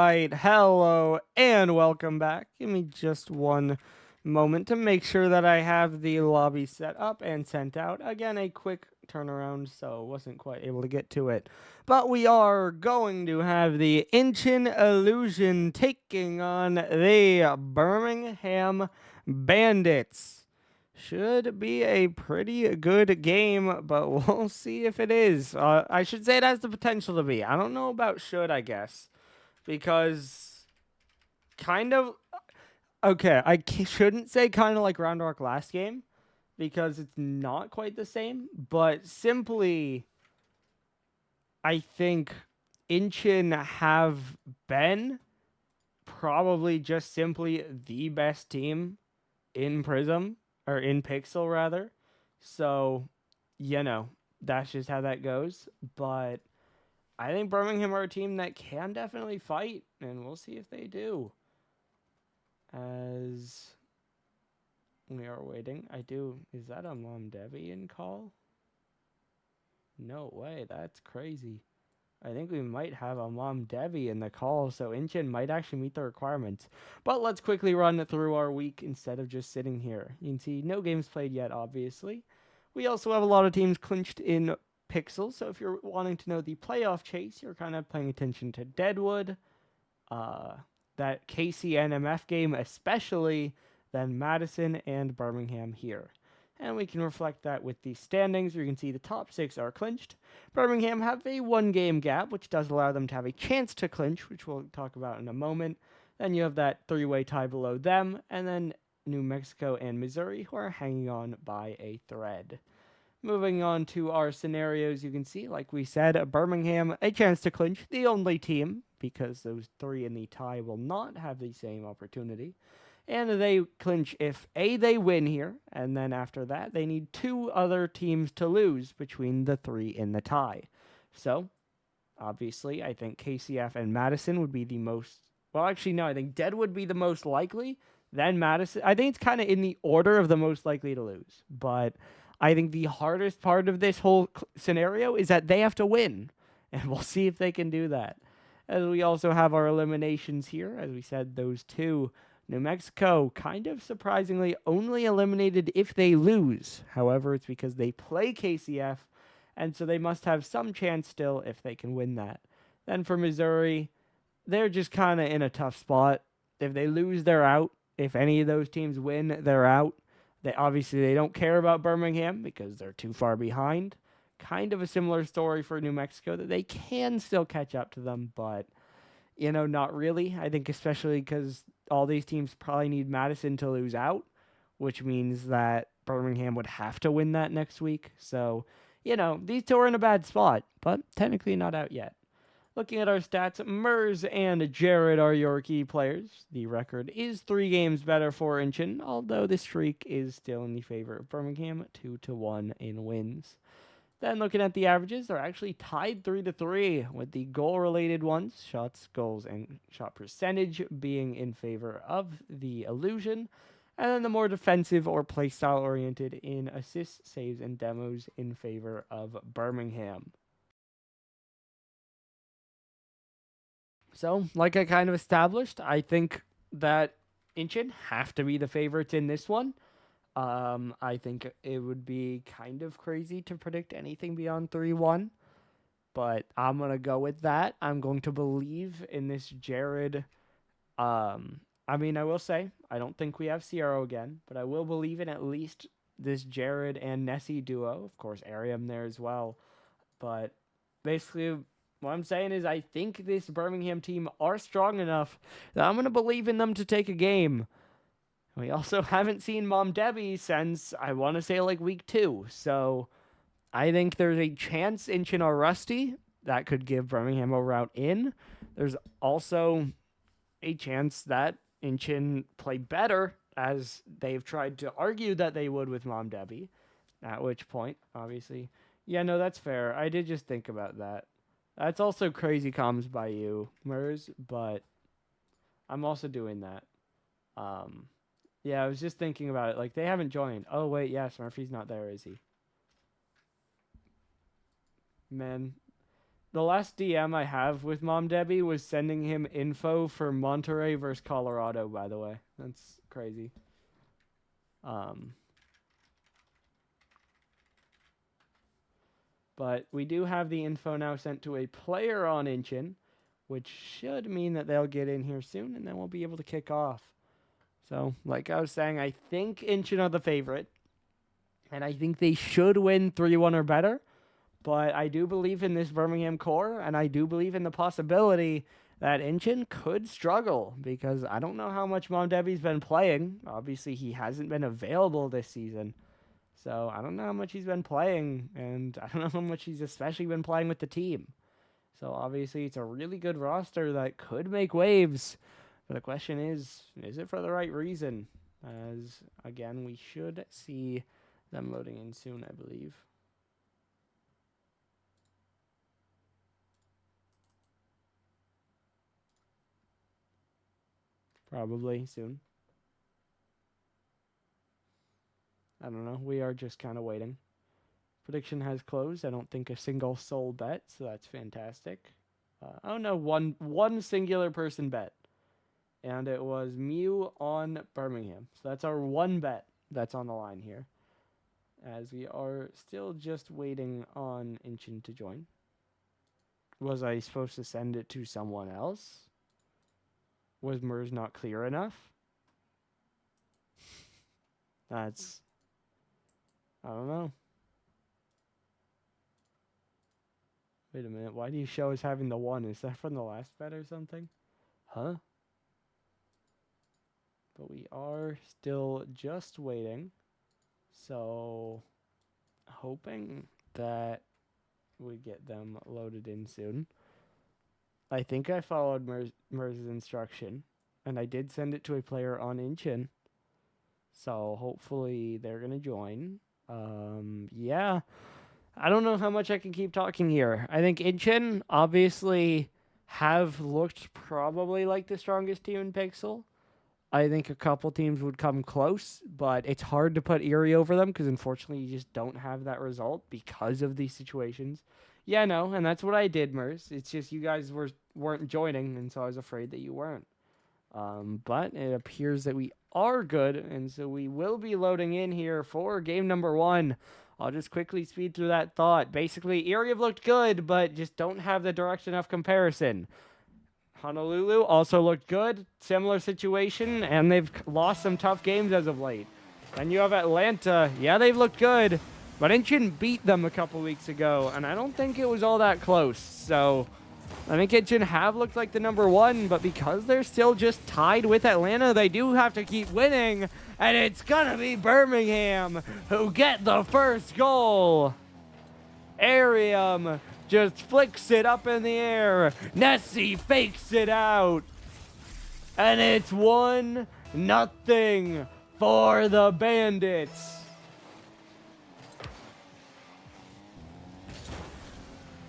right, hello and welcome back. Give me just one moment to make sure that I have the lobby set up and sent out. Again, a quick turnaround, so wasn't quite able to get to it. But we are going to have the Incheon Illusion taking on the Birmingham Bandits. Should be a pretty good game, but we'll see if it is. I should say it has the potential to be. I don't know about should, I guess. Because kind of. Okay, shouldn't say kind of like Round Rock last game. Because it's not quite the same. But simply, I think Incheon have been probably just simply the best team in Prism, or in Pixel rather. So, that's just how that goes. But I think Birmingham are a team that can definitely fight, and we'll see if they do. As we are waiting, is that a Mom Debbie in call? No way, that's crazy. I think we might have a Mom Debbie in the call, so Incheon might actually meet the requirements. But let's quickly run through our week instead of just sitting here. You can see no games played yet, obviously. We also have a lot of teams clinched in Pixel, so if you're wanting to know the playoff chase, you're kind of paying attention to Deadwood, that KCNMF game especially, then Madison and Birmingham here. And we can reflect that with the standings. You can see the top 6 are clinched. Birmingham have a 1-game gap, which does allow them to have a chance to clinch, which we'll talk about in a moment. Then you have that 3-way tie below them, and then New Mexico and Missouri, who are hanging on by a thread. Moving on to our scenarios, you can see, like we said, Birmingham, a chance to clinch, the only team, because those 3 in the tie will not have the same opportunity. And they clinch if A, they win here, and then after that, they need 2 other teams to lose between the 3 in the tie. So, obviously, I think KCF and Madison would be the most... Well, actually, no, I think Dead would be the most likely, then Madison. I think it's kind of in the order of the most likely to lose. But I think the hardest part of this whole scenario is that they have to win. And we'll see if they can do that. As we also have our eliminations here. As we said, those 2... New Mexico, kind of surprisingly, only eliminated if they lose. However, it's because they play KCF, and so they must have some chance still if they can win that. Then for Missouri, they're just kind of in a tough spot. If they lose, they're out. If any of those teams win, they're out. They don't care about Birmingham because they're too far behind. Kind of a similar story for New Mexico, that they can still catch up to them, but... not really. I think especially because all these teams probably need Madison to lose out, which means that Birmingham would have to win that next week. So, these 2 are in a bad spot, but technically not out yet. Looking at our stats, Mers and Jared are your key players. The record is 3 games better for Incheon, although the streak is still in the favor of Birmingham, 2-1 in wins. Then looking at the averages, they're actually tied 3-3 with the goal-related ones, shots, goals, and shot percentage being in favor of the Illusion, and then the more defensive or playstyle-oriented in assists, saves, and demos in favor of Birmingham. So, like I kind of established, I think that Incheon have to be the favorites in this one. I think it would be kind of crazy to predict anything beyond 3-1, but I'm going to go with that. I'm going to believe in this Jared. I will say, I don't think we have Sierra again, but I will believe in at least this Jared and Nessie duo. Of course, Ariam there as well. But basically, what I'm saying is I think this Birmingham team are strong enough that I'm going to believe in them to take a game. We also haven't seen Mom Debbie since, I want to say, like week 2. So I think there's a chance Incheon are rusty. That could give Birmingham a route in. There's also a chance that Incheon play better, as they've tried to argue that they would with Mom Debbie. At which point, obviously, yeah, no, that's fair. I did just think about that. That's also crazy comms by you, Mers, but I'm also doing that. Yeah, I was just thinking about it. Like, they haven't joined. Oh, wait, yes, Murphy's not there, is he? Man, The last DM I have with Mom Debbie was sending him info for Monterey versus Colorado, by the way. That's crazy. But we do have the info now sent to a player on Incheon, which should mean that they'll get in here soon, and then we'll be able to kick off. So, like I was saying, I think Incheon are the favorite, and I think they should win 3-1 or better. But I do believe in this Birmingham core, and I do believe in the possibility that Incheon could struggle, because I don't know how much Mom Debbie's been playing. Obviously, he hasn't been available this season. So I don't know how much he's been playing, and I don't know how much he's especially been playing with the team. So obviously it's a really good roster that could make waves. But the question is it for the right reason? As, again, we should see them loading in soon, I believe. Probably soon. I don't know. We are just kind of waiting. Prediction has closed. I don't think a single soul bet, so that's fantastic. Oh no, one singular person bet. And it was Mew on Birmingham. So that's our one bet that's on the line here. As we are still just waiting on Incheon to join. Was I supposed to send it to someone else? Was MERS not clear enough? That's... I don't know. Wait a minute. Why do you show us having the 1? Is that from the last bet or something? Huh? But we are still just waiting. So, hoping that we get them loaded in soon. I think I followed MERS's instruction. And I did send it to a player on Incheon. So, hopefully they're going to join. Yeah. I don't know how much I can keep talking here. I think Incheon obviously have looked probably like the strongest team in Pixel. I think a couple teams would come close, but it's hard to put Erie over them because unfortunately you just don't have that result because of these situations. Yeah, no, and that's what I did, MERS. It's just you guys weren't joining, and so I was afraid that you weren't. But it appears that we are good, and so we will be loading in here for game number 1. I'll just quickly speed through that thought. Basically, Erie have looked good, but just don't have the direct enough comparison. Honolulu also looked good, similar situation, and they've lost some tough games as of late. Then you have Atlanta. Yeah, they've looked good, but Incheon beat them a couple weeks ago, and I don't think it was all that close. So I think Incheon have looked like the number 1, but because they're still just tied with Atlanta, they do have to keep winning, and it's gonna be Birmingham who get the first goal. Arium just flicks it up in the air. Nessie fakes it out. And it's 1-0 for the Bandits.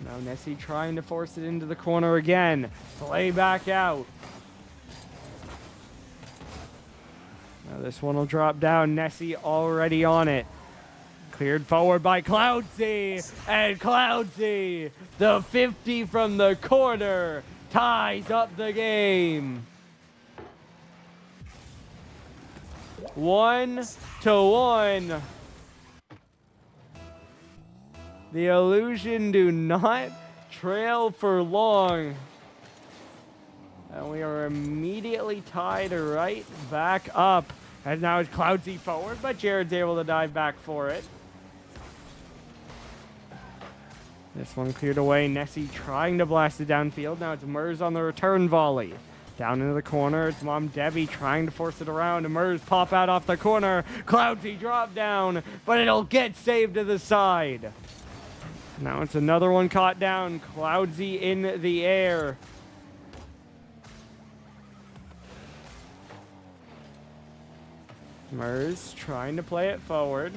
Now Nessie trying to force it into the corner again. Play back out. Now this one will drop down. Nessie already on it. Cleared forward by Cloudsy, and Cloudsy, the 50 from the corner, ties up the game. 1-1. The Illusion do not trail for long. And we are immediately tied right back up. And now it's Cloudsy forward, but Jared's able to dive back for it. This one cleared away. Nessie trying to blast it downfield. Now it's MERS on the return volley. Down into the corner. It's Mom Debbie trying to force it around. And MERS pop out off the corner. Cloudsy drop down, but it'll get saved to the side. Now it's another one caught down. Cloudsy in the air. MERS trying to play it forward.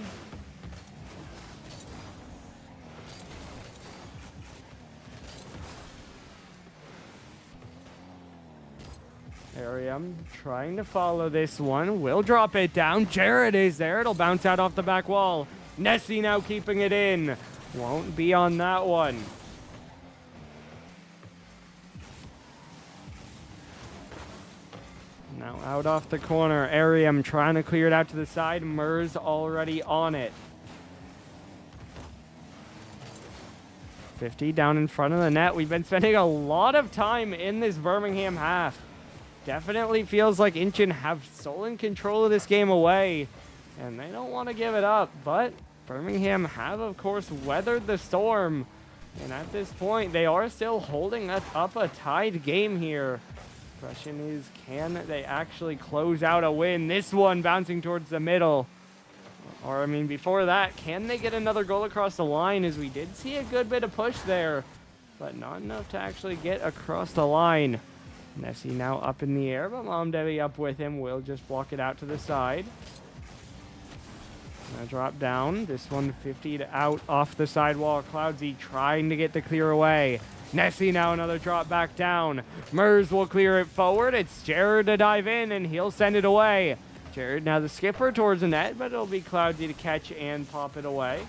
Arium trying to follow this one. Will drop it down. Jared is there. It'll bounce out off the back wall. Nessie now keeping it in. Won't be on that one. Now out off the corner, Ariam trying to clear it out to the side. Murs already on it. 50 down in front of the net. We've been spending a lot of time in this Birmingham half. Definitely feels like Incheon have stolen control of this game away, and they don't want to give it up. But Birmingham have, of course, weathered the storm. And at this point, they are still holding up a tied game here. Question is, can they actually close out a win? This one bouncing towards the middle. Or, I mean, before that, can they get another goal across the line? As we did see a good bit of push there, but not enough to actually get across the line. Nessie now up in the air, but Mom Debbie up with him will just block it out to the side. Now drop down. This one 50 to out off the sidewall. Cloudsy trying to get the clear away. Nessie now another drop back down. Murs will clear it forward. It's Jared to dive in, and he'll send it away. Jared now the skipper towards the net, but it'll be Cloudsy to catch and pop it away.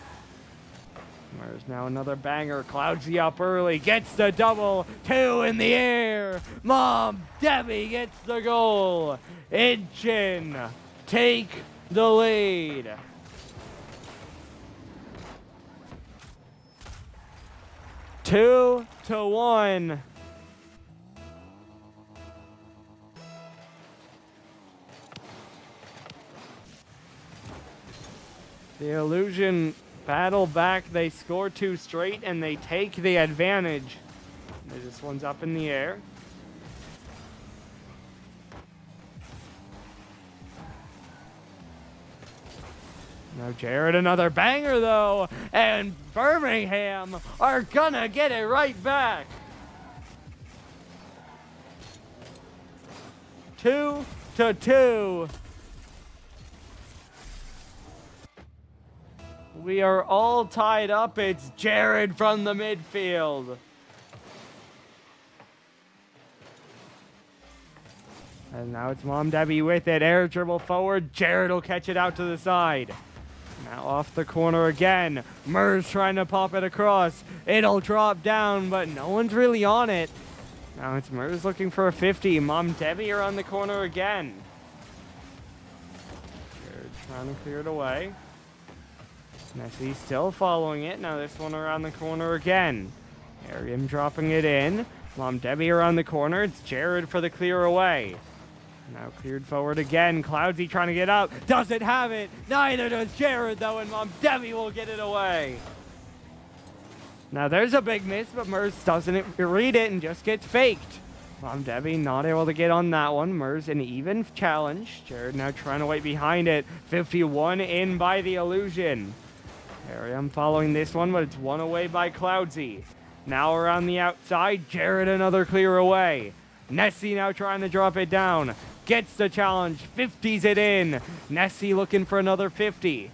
Murs now another banger. Cloudsy up early. Gets the double. 2 in the air. Mom Debbie gets the goal. Incheon take the lead. Two to 1. The Illusion battle back. They score 2 straight and they take the advantage. This one's up in the air. Now Jared another banger though, and Birmingham are gonna get it right back. 2 to 2. We are all tied up. It's Jared from the midfield. And now it's Mom Debbie with it. Air dribble forward. Jared will catch it out to the side. Now off the corner again. Murs trying to pop it across. It'll drop down, but no one's really on it. Now it's Murs looking for a 50. Mom Debbie are on the corner again. Jared trying to clear it away. Nessie still following it. Now this one around the corner again. Ariam dropping it in. Mom Debbie around the corner. It's Jared for the clear away. Now cleared forward again. Cloudsy trying to get up. Doesn't have it. Neither does Jared, though, and Mom Debbie will get it away. Now there's a big miss, but Murs doesn't read it and just gets faked. Mom Debbie not able to get on that one. Murs an even challenge. Jared now trying to wait behind it. 51 in by the Illusion. Ariam following this one, but it's one away by Cloudsy. Now around the outside. Jared another clear away. Nessie now trying to drop it down. Gets the challenge. 50s it in. Nessie looking for another 50.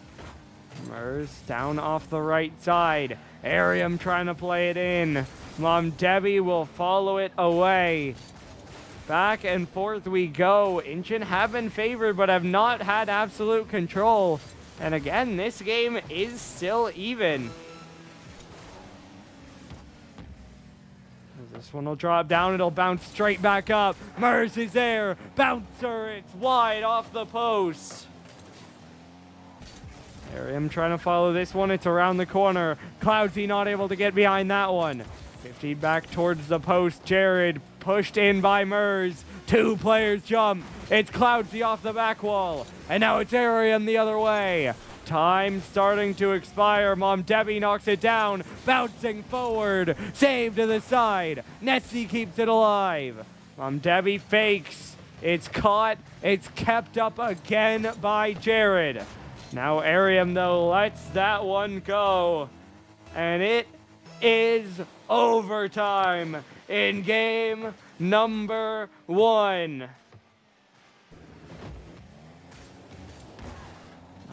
Murs down off the right side. Ariam trying to play it in. Mom Debbie will follow it away. Back and forth we go. Incheon have been favored, but have not had absolute control. And again, this game is still even. This one will drop down. It'll bounce straight back up. Murs is there. Bouncer. It's wide off the post. Ariam trying to follow this one. It's around the corner. Cloudsy not able to get behind that one. 50 back towards the post. Jared pushed in by Murs. 2 players jump. It's Cloudsy off the back wall. And now it's Ariam the other way. Time starting to expire. Mom Debbie knocks it down. Bouncing forward. Save to the side. Nessie keeps it alive. Mom Debbie fakes. It's caught. It's kept up again by Jared. Now Ariam, though, lets that one go. And it is overtime in game number 1.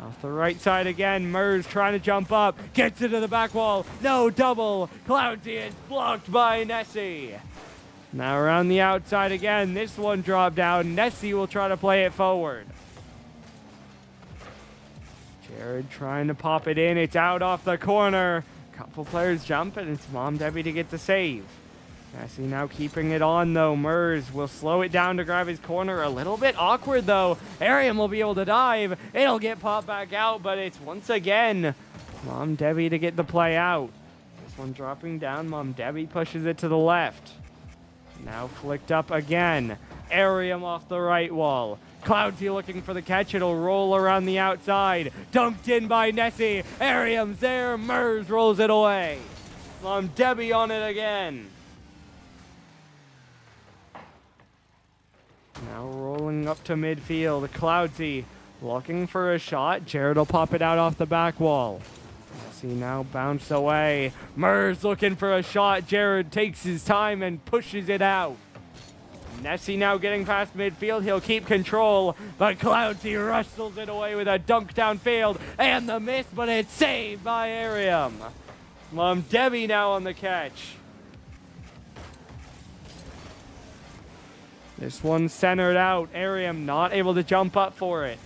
Off the right side again, Murs trying to jump up, gets it to the back wall, no double, Cloudsy is blocked by Nessie. Now around the outside again, this one dropped down, Nessie will try to play it forward. Jared trying to pop it in, it's out off the corner. Couple players jump and it's Mom Debbie to get the save. Nessie now keeping it on, though. Mers will slow it down to grab his corner. A little bit awkward, though. Ariam will be able to dive. It'll get popped back out, but it's once again Mom Debbie to get the play out. This one dropping down. Mom Debbie pushes it to the left. Now flicked up again. Ariam off the right wall. Cloudsy looking for the catch. It'll roll around the outside. Dunked in by Nessie. Ariam's there. Mers rolls it away. Mom Debbie on it again. Now rolling up to midfield. Cloudsy looking for a shot. Jared will pop it out off the back wall. Nessie now bounce away. Mers looking for a shot. Jared takes his time and pushes it out. Nessie now getting past midfield. He'll keep control, but Cloudsy wrestles it away with a dunk downfield and the miss, but it's saved by Ariam. Mom Debbie now on the catch. This one centered out. Ariam not able to jump up for it.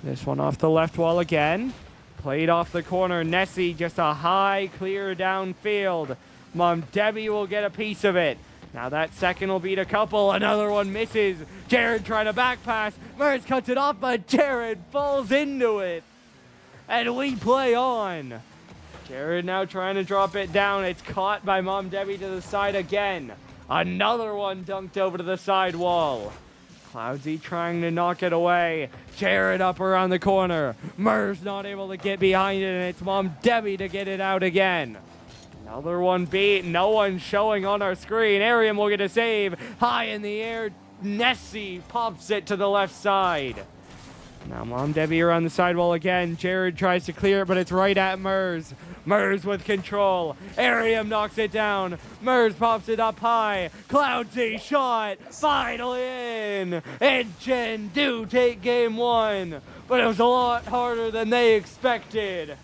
This one off the left wall again. Played off the corner. Nessie just a high clear downfield. Mom Debbie will get a piece of it. Now that second will beat a couple. Another one misses. Jared trying to back pass. Mers cuts it off, but Jared falls into it. And we play on. Jared now trying to drop it down. It's caught by Mom Debbie to the side again. Another one dunked over to the side wall. Cloudsy trying to knock it away. Jared up around the corner. Mers not able to get behind it, and it's Mom Debbie to get it out again. Another one beat. No one showing on our screen. Ariam will get a save. High in the air. Nessie pops it to the left side. Now Mom Debbie around the sidewall again. Jared tries to clear it, but it's right at Mers. Mers with control. Ariam knocks it down. Mers pops it up high. Cloudsy shot. Finally in. Incheon do take game one, but it was a lot harder than they expected.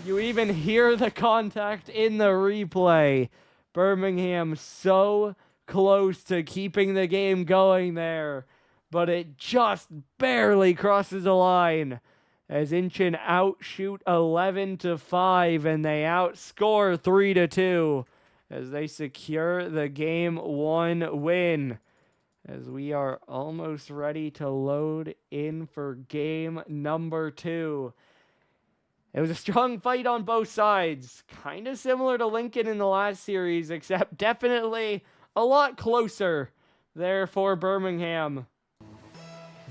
You even hear the contact in the replay. Birmingham so close to keeping the game going there, but it just barely crosses the line as Incheon outshoot 11-5 and they outscore 3-2 as they secure the game one win. As we are almost ready to load in for game number 2. It was a strong fight on both sides. Kind of similar to Lincoln in the last series, except definitely a lot closer there for Birmingham.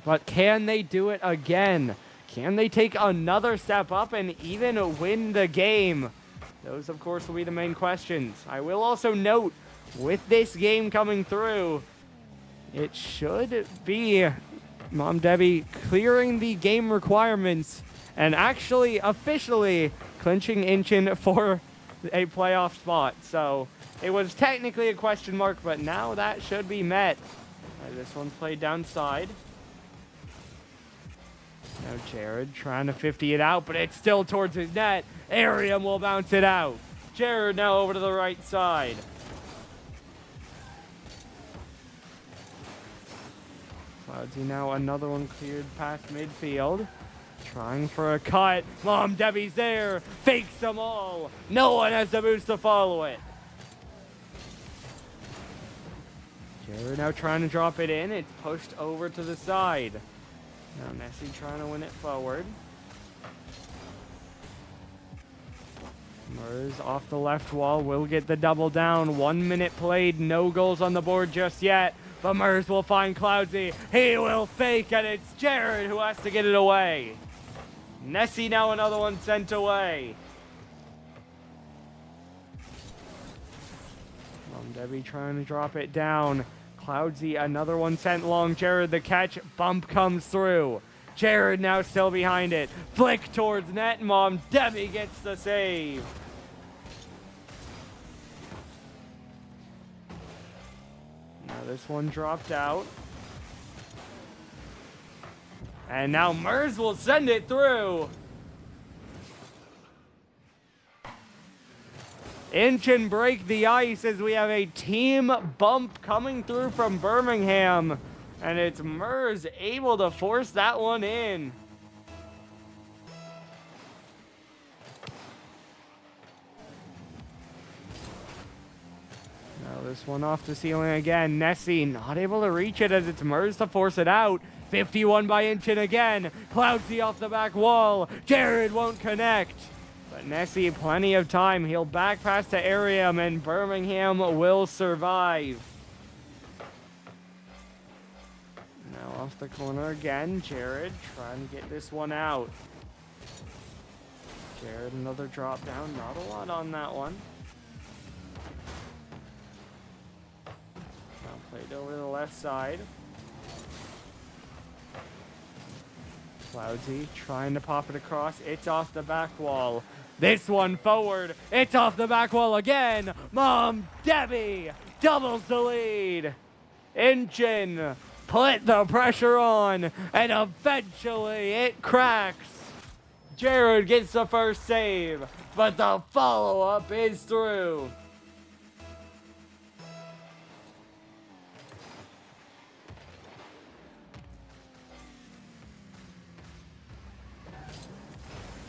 But can they do it again? Can they take another step up and even win the game? Those, of course, will be the main questions. I will also note, with this game coming through, it should be Mom Debbie clearing the game requirements and actually officially clinching Incheon for a playoff spot. So it was technically a question mark, but now that should be met. This one's played downside. Now Jared trying to 50 it out, but it's still towards his net. Ariam will bounce it out. Jared now over to the right side. Cloudsy now another one cleared past midfield. Trying for a cut. Mom Debbie's there. Fakes them all. No one has the boost to follow it. Jared now trying to drop it in. It's pushed over to the side. Now Nessie trying to win it forward. Mers off the left wall will get the double down. 1 minute played. No goals on the board just yet. But Mers will find Cloudsy. He will fake, and it's Jared who has to get it away. Nessie now another one sent away. Mom Debbie trying to drop it down. Cloudsy another one sent long. Jared the catch. Bump comes through. Jared now still behind it. Flick towards net. Mom Debbie gets the save. Now this one dropped out. And now Mers will send it through. Incheon break the ice as we have a team bump coming through from Birmingham. And it's Mers able to force that one in. this one off the ceiling again. Nessie not able to reach it as it's Mers to force it out. 51 by Incheon again. Cloudsy off the back wall. Jared won't connect. But Nessie, plenty of time. He'll back pass to Arium, and Birmingham will survive. Now off the corner again. Jared trying to get this one out. Jared, another drop down. Not a lot on that one. Now played over the left side. Cloudsy trying to pop it across. It's off the back wall. This one forward. It's off the back wall again. Mom Debbie doubles the lead. Incheon put the pressure on, and eventually it cracks. Jared gets the first save, but the follow-up is through.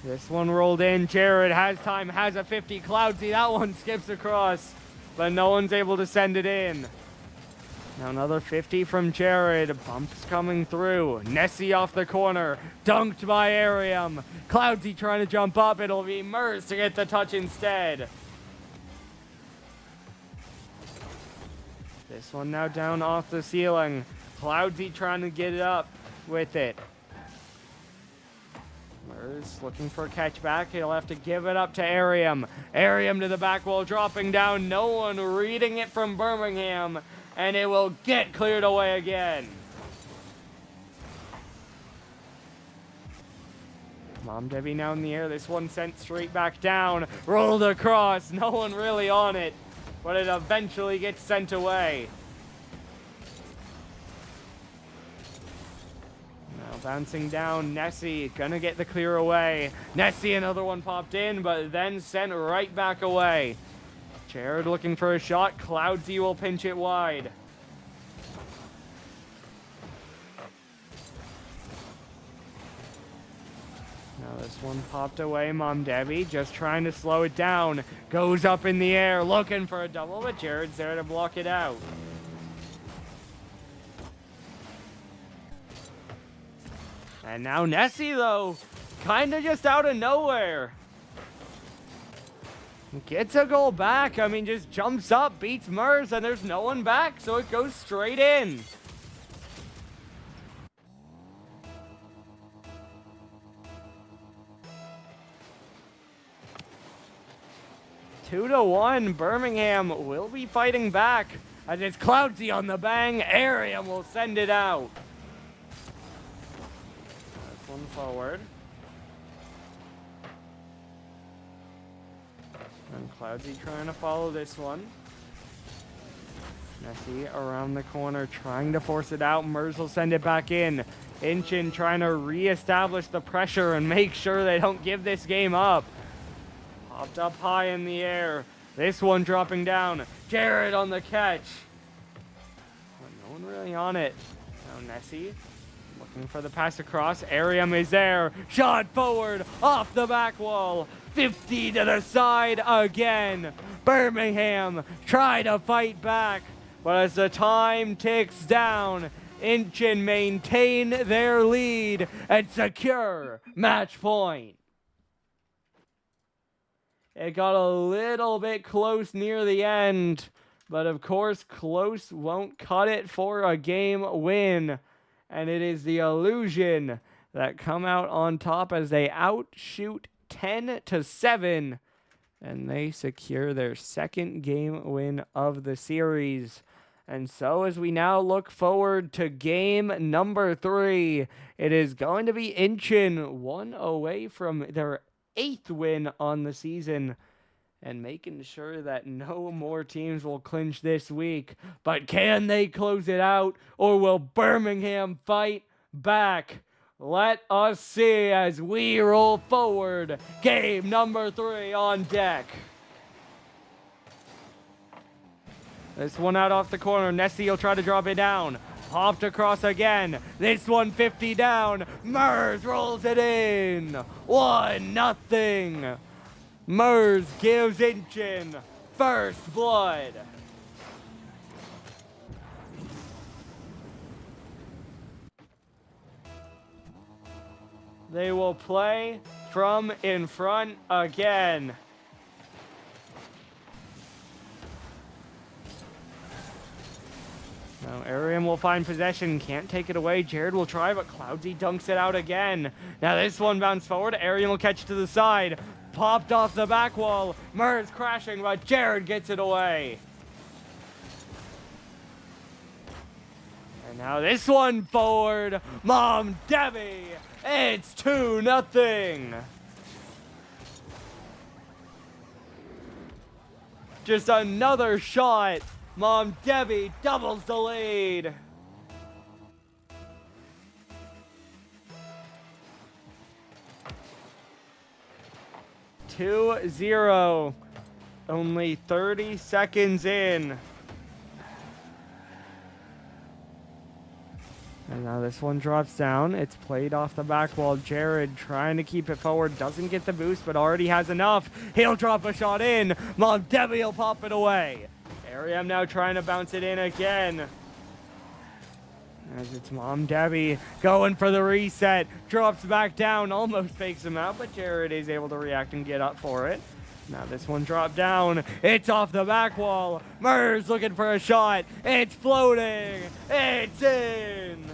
This one rolled in. Jared has time, has a 50. Cloudsy, that one skips across, but no one's able to send it in. Now another 50 from Jared. Bumps coming through. Nessie off the corner. Dunked by Arium. Cloudsy trying to jump up. It'll be Mers to get the touch instead. This one now down off the ceiling. Cloudsy trying to get it up with it. Mers looking for a catch back. He'll have to give it up to Arium. Arium to the back wall, dropping down. No one reading it from Birmingham, and it will get cleared away again. Mom Debbie now in the air. This one sent straight back down. Rolled across. No one really on it, but it eventually gets sent away. Bouncing down, Nessie gonna get the clear away. Nessie, another one popped in, but then sent right back away. Jared looking for a shot. Cloudsy will pinch it wide. Now this one popped away. Mom Debbie just trying to slow it down. Goes up in the air looking for a double, but Jared's there to block it out. And now Nessie, though, kind of just out of nowhere. Gets a goal back. I mean, just jumps up, beats Mers, and there's no one back, so it goes straight in. Two to one, Birmingham will be fighting back. As it's Cloudsy on the bang, Arium will send it out. One forward. And Cloudsy trying to follow this one. Nessie around the corner trying to force it out. Mers will send it back in. Incheon trying to reestablish the pressure and make sure they don't give this game up. Popped up high in the air. This one dropping down. Jared on the catch. But no one really on it. Now Nessie looking for the pass across. Arium is there. Shot forward off the back wall. 50 to the side again. Birmingham try to fight back, but as the time ticks down, Incheon maintain their lead and secure match point. It got a little bit close near the end, but of course close won't cut it for a game win. And it is the Illusion that come out on top as they outshoot 10-7. And they secure their second game win of the series. And so as we now look forward to game number 3, it is going to be Incheon, one away from their 8th win on the season, and making sure that no more teams will clinch this week. But can they close it out, or will Birmingham fight back? Let us see as we roll forward. Game number 3 on deck. This one out off the corner. Nessie will try to drop it down. Popped across again. This one 50 down. Mers rolls it in. 1-0. Mers gives Incheon first blood. They will play from in front again. Now, Ariam will find possession. Can't take it away. Jared will try, but Cloudsy dunks it out again. Now, this one bounced forward. Ariam will catch it to the side. Popped off the back wall. Murs crashing, but Jared gets it away. And now this one forward. Mom Debbie. It's 2-0. Just another shot. Mom Debbie doubles the lead. Two 0. Only 30 seconds in. And now this one drops down. It's played off the back wall. Jared trying to keep it forward. Doesn't get the boost, but already has enough. He'll drop a shot in. Mom Debbie will pop it away. Ariam now trying to bounce it in again. As it's Mom Debbie going for the reset. Drops back down. Almost fakes him out, but Jared is able to react and get up for it. Now this one dropped down. It's off the back wall. Murs looking for a shot. It's floating. It's in.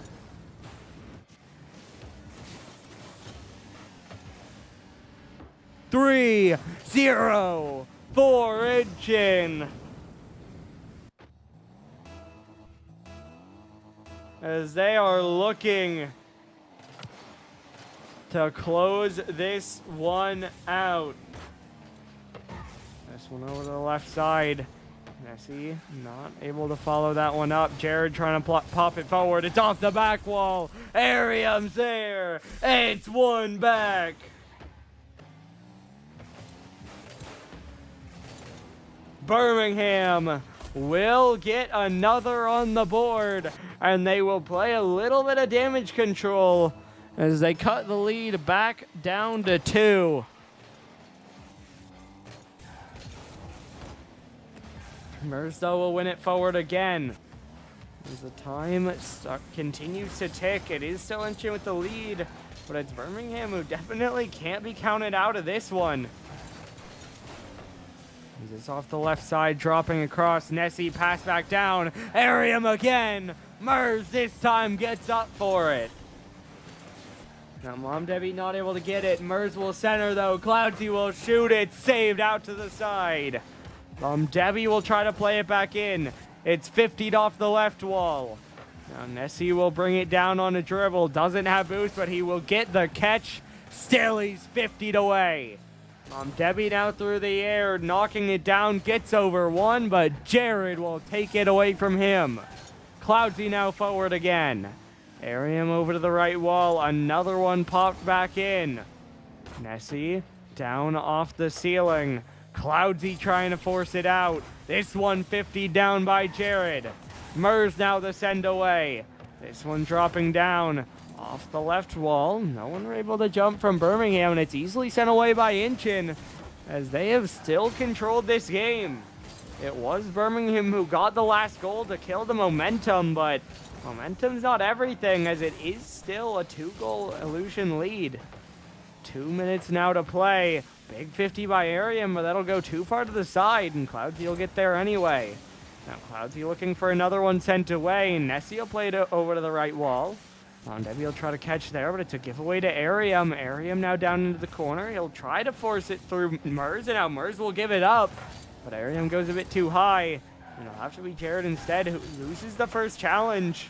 Three, 0 for Incheon. As they are looking to close this one out. This one over to the left side. Nessie not able to follow that one up. Jared trying to pop it forward. It's off the back wall. Ariam's there. It's one back. Birmingham will get another on the board, and they will play a little bit of damage control as they cut the lead back down to 2. Mersto will win it forward again. As the time continues to tick, it is still Incheon with the lead, but it's Birmingham who definitely can't be counted out of this one. It's off the left side, dropping across. Nessie pass back down. Ariam again. Murs this time gets up for it. Now Mom Debbie not able to get it. Murs will center though. Cloudsy will shoot it. Saved out to the side. Mom Debbie will try to play it back in. It's 50'd off the left wall. Now Nessie will bring it down on a dribble. Doesn't have boost, but he will get the catch. Still he's 50'd away. Mom Debbie now through the air, knocking it down, gets over one, but Jared will take it away from him. Cloudsy now forward again. Ariam over to the right wall, another one popped back in. Nessie down off the ceiling. Cloudsy trying to force it out. This one 50 down by Jared. Murs now the send away. This one dropping down. Off the left wall. No one were able to jump from Birmingham, and it's easily sent away by Incheon as they have still controlled this game. It was Birmingham who got the last goal to kill the momentum, but momentum's not everything as it is still a 2-goal illusion lead. 2 minutes now to play. Big 50 by Ariam, but that'll go too far to the side, and Cloudsy will get there anyway. Now Cloudsy looking for another one sent away. Nessie will play it over to the right wall. Mom Debbie will try to catch there, but it's a giveaway to Ariam. Ariam now down into the corner. He'll try to force it through Murs, and now Murs will give it up. But Ariam goes a bit too high. And it'll have to be Jared instead, who loses the first challenge.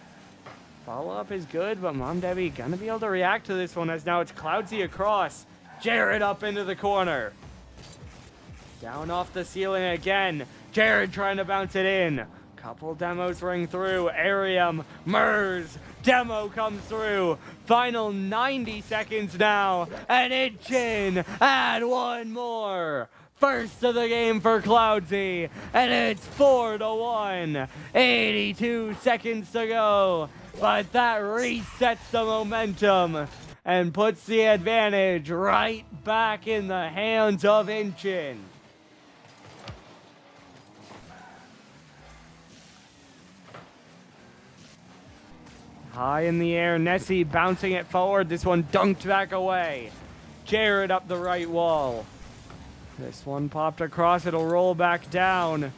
Follow-up is good, but Mom Debbie gonna be able to react to this one as now it's Cloudsy across. Jared up into the corner. Down off the ceiling again. Jared trying to bounce it in. Couple demos ring through. Ariam, Murs, demo comes through. Final 90 seconds now, and Incheon add one more. First of the game for Cloudsy, and it's 4-1. 82 seconds to go, but that resets the momentum and puts the advantage right back in the hands of Incheon. high in the air. Nessie bouncing it forward. This one dunked back away. Jared up the right wall. This one popped across. It'll roll back down.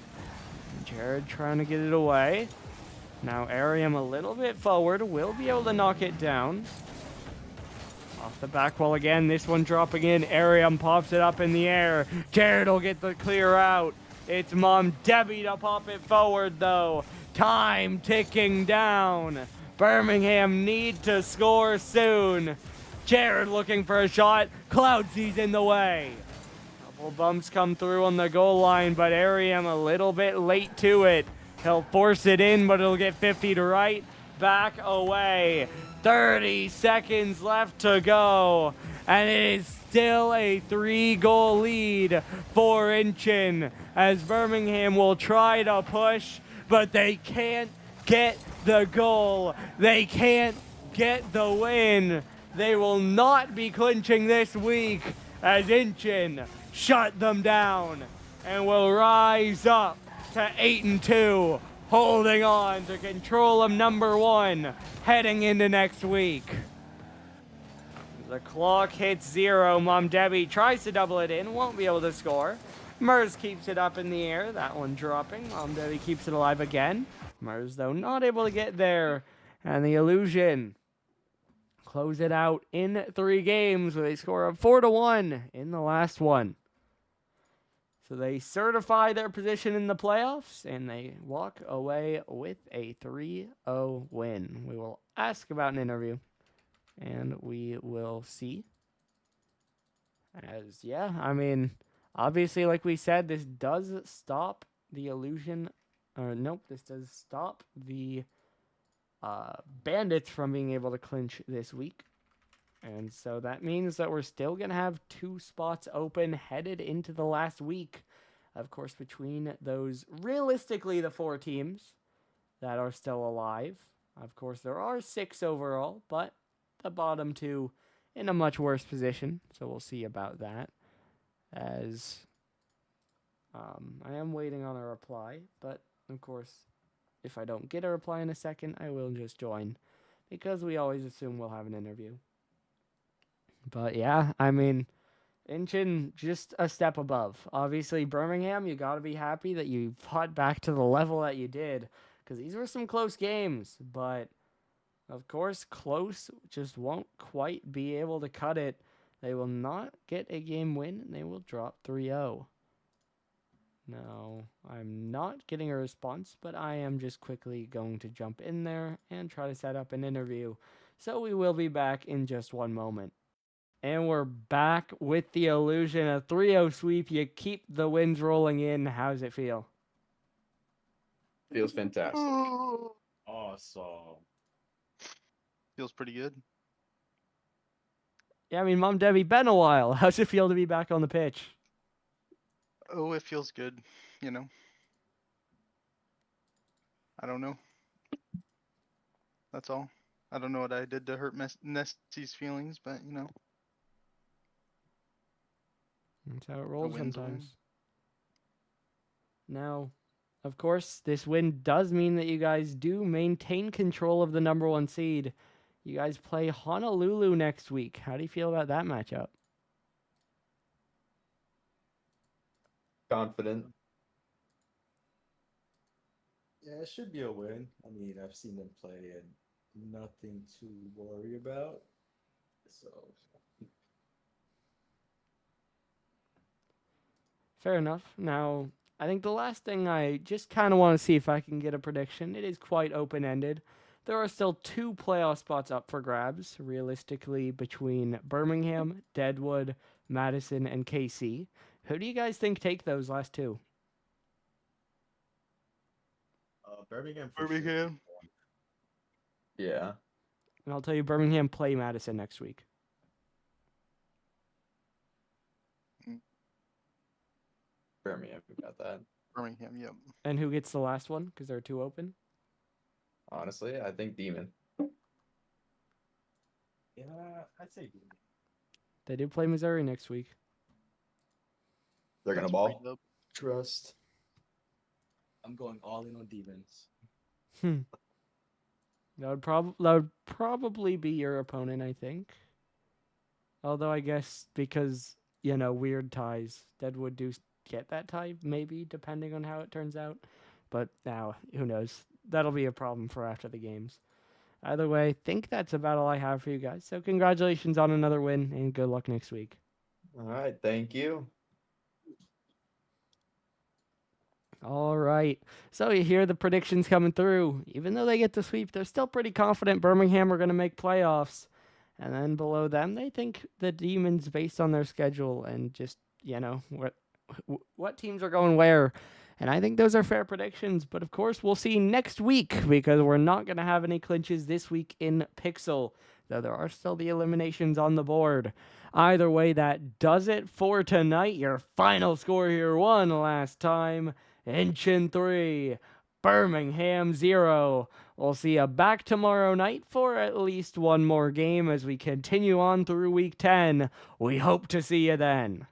Jared trying to get it away. Now Ariam a little bit forward. Will be able to knock it down. Off the back wall again. This one dropping in. Ariam pops it up in the air. Jared will get the clear out. It's Mom Debbie to pop it forward, though. Time ticking down. Birmingham need to score soon. Jared looking for a shot. Cloudsy's in the way. Couple bumps come through on the goal line, but Ariam a little bit late to it. He'll force it in, but it'll get 50 to right. Back away. 30 seconds left to go. And it is still a 3-goal lead for Incheon, as Birmingham will try to push, but they can't get the goal. They can't get the win. They will not be clinching this week, as Incheon shut them down and will rise up to 8-2, holding on to control of number 1 heading into next week. The clock hits 0. Mom Debbie tries to double it in, won't be able to score. Mers keeps it up in the air, that one dropping. Mom Debbie keeps it alive again. Mers, though, not able to get there. And the Illusion close it out in 3 games with a score of 4-1 in the last one. So they certify their position in the playoffs, and they walk away with a 3-0 win. We will ask about an interview, and we will see. As, yeah, I mean, obviously, like we said, this does stop the Illusion. Nope, this does stop the Bandits from being able to clinch this week. And so that means that we're still going to have 2 spots open headed into the last week. Of course, between those, realistically, the 4 teams that are still alive. Of course, there are 6 overall, but the bottom 2 in a much worse position. So we'll see about that. As I am waiting on a reply, but of course, if I don't get a reply in a second, I will just join, because we always assume we'll have an interview. But yeah, I mean, Incheon just a step above. Obviously, Birmingham, you got to be happy that you fought back to the level that you did, because these were some close games. But of course, close just won't quite be able to cut it. They will not get a game win, and they will drop 3-0. No, I'm not getting a response, but I am just quickly going to jump in there and try to set up an interview. So we will be back in just one moment. And we're back with the Illusion. A 3-0 sweep. You keep the wins rolling in. How's it feel? Feels fantastic. Awesome. Feels pretty good. Yeah, I mean, Mom Debbie, been a while. How's it feel to be back on the pitch? Oh, it feels good, you know. I don't know. That's all. I don't know what I did to hurt Nestie's feelings, but, you know. That's how it rolls win's a sometimes. win. Now, of course, this win does mean that you guys do maintain control of the number 1 seed. You guys play Honolulu next week. How do you feel about that matchup? Confident. Yeah, it should be a win. I mean, I've seen them play and nothing to worry about. So Fair enough. Now, I think the last thing I just kind of want to see if I can get a prediction. It is quite open-ended. There are still 2 playoff spots up for grabs, realistically, between Birmingham, Deadwood, Madison, and KC. Who do you guys think take those last 2? Birmingham. Birmingham. Yeah. And I'll tell you, Birmingham play Madison next week. Birmingham got that. Birmingham, yep. And who gets the last one? Because there are 2 open. Honestly, I think Demon. Yeah, I'd say Demon. They do play Missouri next week. They're going to That's ball. pretty dope. Trust. I'm going all in on Demons. That would probably be your opponent, I think. Although I guess because weird ties, Deadwood do get that tie maybe depending on how it turns out. But now who knows? That'll be a problem for after the games. Either way, think that's about all I have for you guys. So congratulations on another win and good luck next week. All right, thank you. All right. So you hear the predictions coming through. Even though they get the sweep, they're still pretty confident Birmingham are going to make playoffs. And then below them, they think the Demons, based on their schedule and just, what teams are going where. And I think those are fair predictions. But of course, we'll see next week because we're not going to have any clinches this week in Pixel, though there are still the eliminations on the board. Either way, that does it for tonight. Your final score here, one last time. Incheon 3, Birmingham 0. We'll see you back tomorrow night for at least one more game as we continue on through week 10. We hope to see you then.